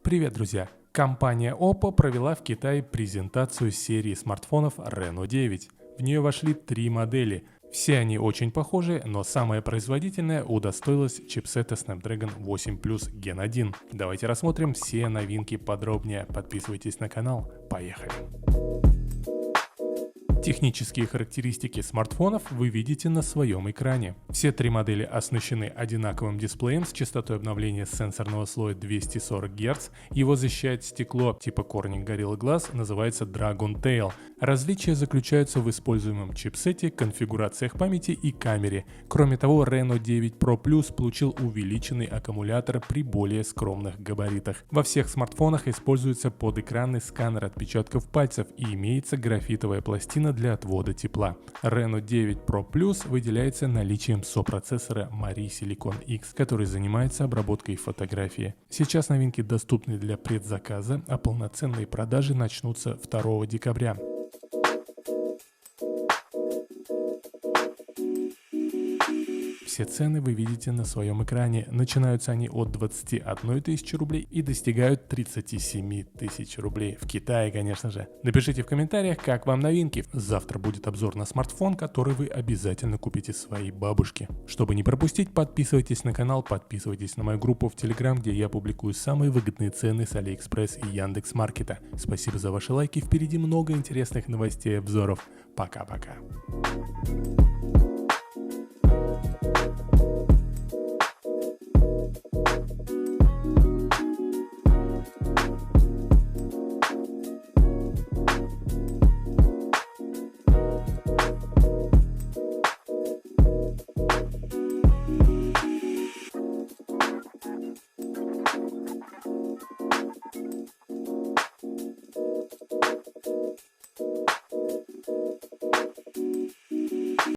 Привет, друзья! Компания Oppo провела в Китае презентацию серии смартфонов Reno 9. В нее вошли 3 модели. Все они очень похожи, но самая производительная удостоилась чипсета Snapdragon 8 Plus Gen 1. Давайте рассмотрим все новинки подробнее. Подписывайтесь на канал. Поехали! Технические характеристики смартфонов вы видите на своем экране. Все 3 модели оснащены одинаковым дисплеем с частотой обновления сенсорного слоя 240 Гц. Его защищает стекло типа Corning Gorilla Glass, называется Dragon Tail. Различия заключаются в используемом чипсете, конфигурациях памяти и камере. Кроме того, Reno 9 Pro Plus получил увеличенный аккумулятор при более скромных габаритах. Во всех смартфонах используется подэкранный сканер отпечатков пальцев и имеется графитовая пластина для отвода тепла. Reno 9 Pro Plus выделяется наличием сопроцессора Mari Silicon X, который занимается обработкой фотографии. Сейчас новинки доступны для предзаказа, а полноценные продажи начнутся 2 декабря. Все цены вы видите на своем экране. Начинаются они от 21 тысячи рублей и достигают 37 тысяч рублей. В Китае, конечно же. Напишите в комментариях, как вам новинки. Завтра будет обзор на смартфон, который вы обязательно купите своей бабушке. Чтобы не пропустить, подписывайтесь на канал, подписывайтесь на мою группу в Telegram, где я публикую самые выгодные цены с AliExpress и Яндекс.Маркета. Спасибо за ваши лайки. Впереди много интересных новостей и обзоров. Пока-пока.